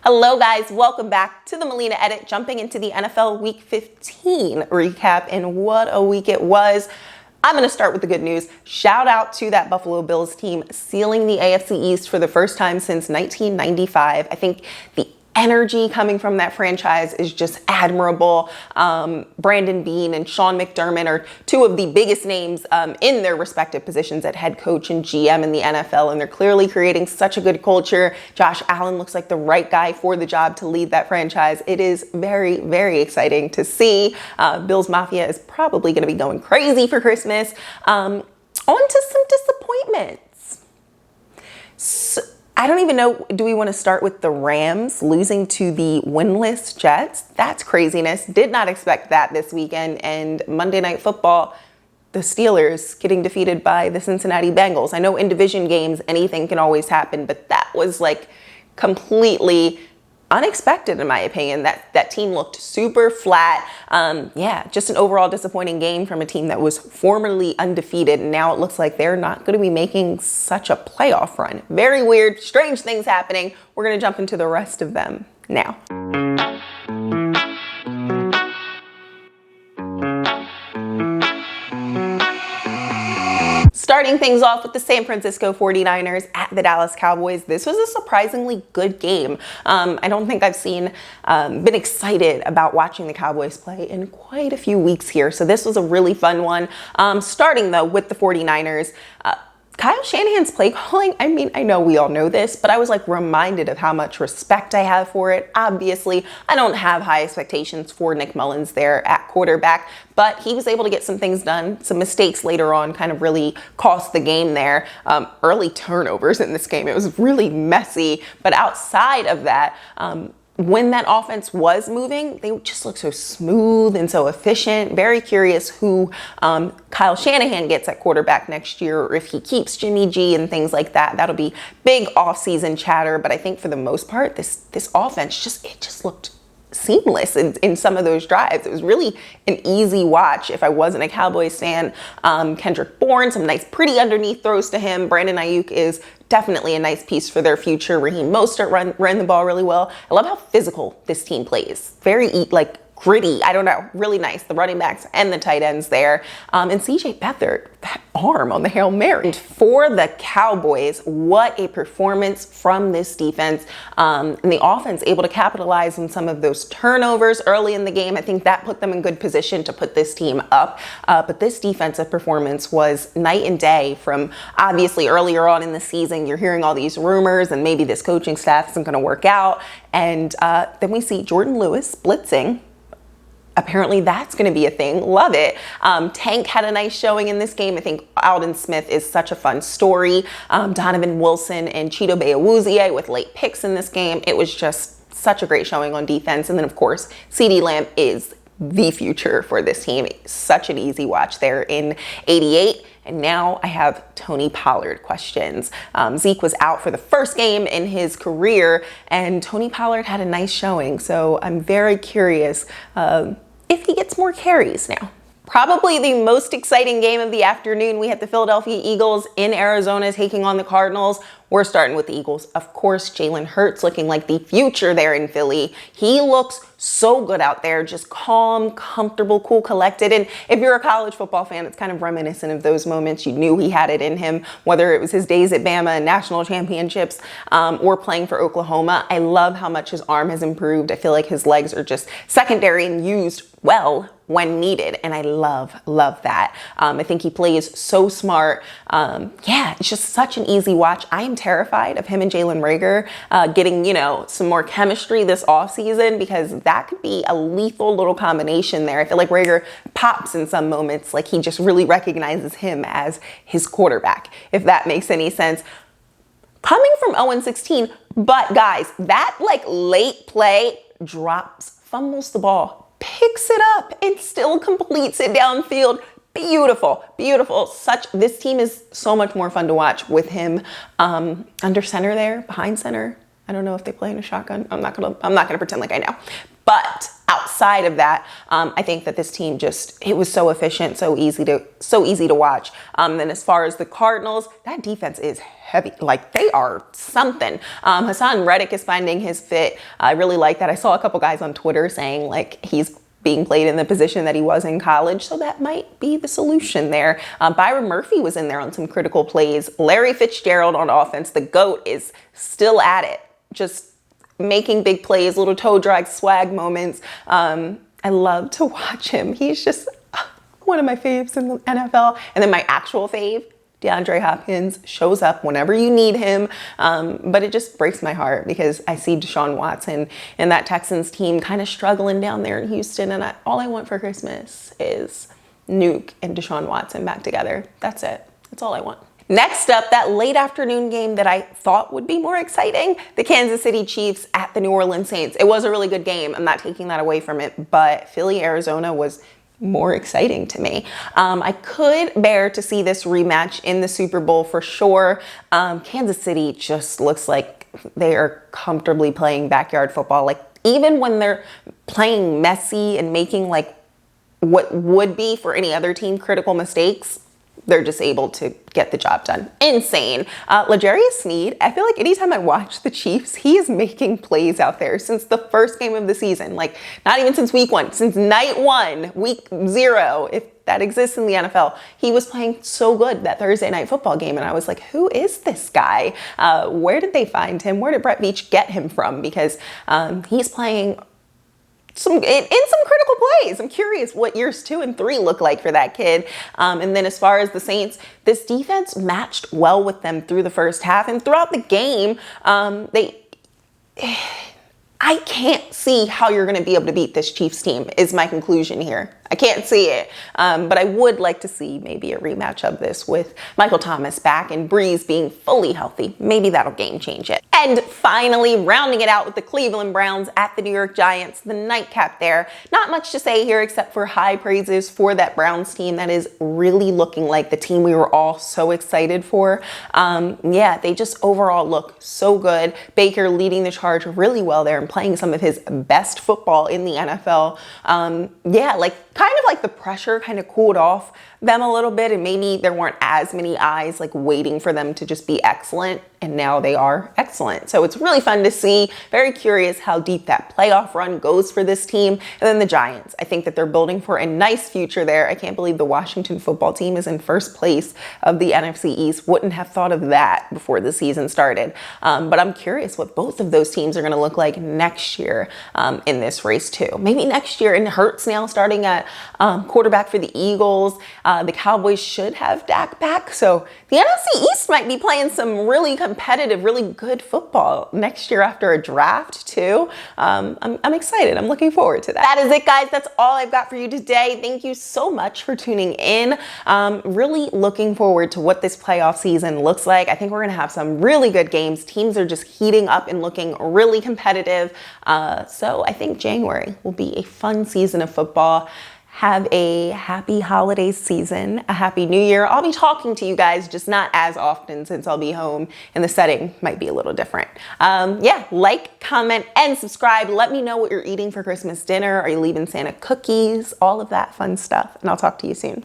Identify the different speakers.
Speaker 1: Hello guys, welcome back to the Malena Edit, jumping into the NFL Week 15 recap, and what a week it was. I'm going to start with the good news. Shout out to that Buffalo Bills team sealing the AFC East for the first time since 1995. I think the energy coming from that franchise is just admirable. Brandon Beane and Sean McDermott are two of the biggest names in their respective positions at head coach and GM in the NFL, and they're clearly creating such a good culture. Josh Allen looks like the right guy for the job to lead that franchise. It is very, very exciting to see. Bills Mafia is probably going to be going crazy for Christmas. On to some disappointments. I don't even know, do we want to start with the Rams losing to the winless Jets? That's craziness. Did not expect that this weekend. And Monday Night Football, the Steelers getting defeated by the Cincinnati Bengals. I know in division games, anything can always happen, but that was like completely unexpected in my opinion. That team looked super flat. Just an overall disappointing game from a team that was formerly undefeated, and now it looks like they're not going to be making such a playoff run. Very weird, strange things happening. We're going to jump into the rest of them now. Starting things off with the San Francisco 49ers at the Dallas Cowboys. This was a surprisingly good game. I don't think I've been excited about watching the Cowboys play in quite a few weeks here. So this was a really fun one. Starting though with the 49ers, Kyle Shanahan's play calling, I mean, I know we all know this, but I was like reminded of how much respect I have for it. Obviously, I don't have high expectations for Nick Mullins there at quarterback, but he was able to get some things done. Some mistakes later on kind of really cost the game there. Early turnovers in this game. It was really messy, but outside of that, when that offense was moving, they just looked so smooth and so efficient. Very curious who Kyle Shanahan gets at quarterback next year, or if he keeps Jimmy G and things like that. That'll be big off-season chatter. But I think for the most part, this offense just looked seamless in some of those drives. It was really an easy watch if I wasn't a Cowboys fan. Kendrick Bourne, some nice pretty underneath throws to him. Brandon Ayuk is definitely a nice piece for their future. Raheem Mostert ran the ball really well. I love how physical this team plays. Very gritty. I don't know. Really nice. The running backs and the tight ends there. And CJ Beathard, that arm on the Hail Mary. And for the Cowboys, what a performance from this defense. And the offense able to capitalize on some of those turnovers early in the game. I think that put them in good position to put this team up. But this defensive performance was night and day from obviously earlier on in the season. You're hearing all these rumors and maybe this coaching staff isn't going to work out. And then we see Jordan Lewis blitzing. Apparently that's going to be a thing. Love it. Tank had a nice showing in this game. I think Aldon Smith is such a fun story. Donovan Wilson and Cheeto Bayawuzie with late picks in this game. It was just such a great showing on defense. And then, of course, CeeDee Lamb is the future for this team. Such an easy watch there in 88. And now I have Tony Pollard questions. Zeke was out for the first game in his career, and Tony Pollard had a nice showing. So I'm very curious if he gets more carries now. Probably the most exciting game of the afternoon. We had the Philadelphia Eagles in Arizona taking on the Cardinals. We're starting with the Eagles. Of course, Jalen Hurts looking like the future there in Philly. He looks so good out there, just calm, comfortable, cool, collected. And if you're a college football fan, it's kind of reminiscent of those moments. You knew he had it in him, whether it was his days at Bama and national championships or playing for Oklahoma. I love how much his arm has improved. I feel like his legs are just secondary and used well when needed. And I love that. I think he plays so smart. It's just such an easy watch. I am terrified of him and Jalen Reagor getting, some more chemistry this offseason, because that could be a lethal little combination there. I feel like Reagor pops in some moments, like he just really recognizes him as his quarterback, if that makes any sense. Coming from 0-16, but guys, that late play drops, fumbles the ball, picks it up, and still completes it downfield. Beautiful. This team is so much more fun to watch with him under center there, behind center. I don't know if they play in a shotgun. I'm not gonna pretend like I know. But outside outside of that, I think that this team it was so efficient, so easy to watch. Then as far as the Cardinals, that defense is heavy. Like, they are something. Hassan Reddick is finding his fit. I really like that. I saw a couple guys on Twitter saying like he's being played in the position that he was in college, so that might be the solution there. Byron Murphy was in there on some critical plays. Larry Fitzgerald on offense, the GOAT, is still at it, just making big plays, little toe drag swag moments. I love to watch him. He's just one of my faves in the NFL. And then my actual fave, DeAndre Hopkins, shows up whenever you need him. But it just breaks my heart because I see Deshaun Watson and that Texans team kind of struggling down there in Houston. And all I want for Christmas is Nuke and Deshaun Watson back together. That's it. That's all I want. Next up, that late afternoon game that I thought would be more exciting, the Kansas City Chiefs at the New Orleans Saints. It was a really good game. I'm not taking that away from it, but Philly, Arizona was more exciting to me. I could bear to see this rematch in the Super Bowl for sure. Kansas City just looks like they are comfortably playing backyard football. Like, even when they're playing messy and making like what would be for any other team critical mistakes, they're just able to get the job done. Insane. L'Jarius Sneed, I feel like anytime I watch the Chiefs, he is making plays out there since the first game of the season. Like, not even since week 1, since night 1, week 0, if that exists in the NFL. He was playing so good that Thursday night football game, and I was like, who is this guy? Where did they find him? Where did Brett Veach get him from? Because he's playing in some critical plays. I'm curious what years 2 and 3 look like for that kid. And then as far as the Saints, this defense matched well with them through the first half, and throughout the game, I can't see how you're going to be able to beat this Chiefs team is my conclusion here. I can't see it. But I would like to see maybe a rematch of this with Michael Thomas back and Breeze being fully healthy. Maybe that'll game change it. And finally, rounding it out with the Cleveland Browns at the New York Giants, the nightcap there. Not much to say here except for high praises for that Browns team that is really looking like the team we were all so excited for. Yeah, they just overall look so good. Baker leading the charge really well there and playing some of his best football in the NFL. Yeah, like kind of like the pressure kind of cooled off them a little bit, and maybe there weren't as many eyes like waiting for them to just be excellent, and now they are excellent. So it's really fun to see. Very curious how deep that playoff run goes for this team. And then the Giants, I think that they're building for a nice future there. I can't believe the Washington football team is in first place of the NFC East. Wouldn't have thought of that before the season started. But I'm curious what both of those teams are going to look like next year in this race too. Maybe next year, and Hurts now starting at quarterback for the Eagles. The Cowboys should have Dak back. So the NFC East might be playing some really competitive, really good football next year after a draft too. I'm excited. I'm looking forward to that. That is it, guys. That's all I've got for you today. Thank you so much for tuning in. Really looking forward to what this playoff season looks like. I think we're going to have some really good games. Teams are just heating up and looking really competitive. So I think January will be a fun season of football. Have a happy holiday season, a happy new year. I'll be talking to you guys, just not as often since I'll be home and the setting might be a little different. Yeah, like, comment, and subscribe. Let me know what you're eating for Christmas dinner. Are you leaving Santa cookies? All of that fun stuff. And I'll talk to you soon.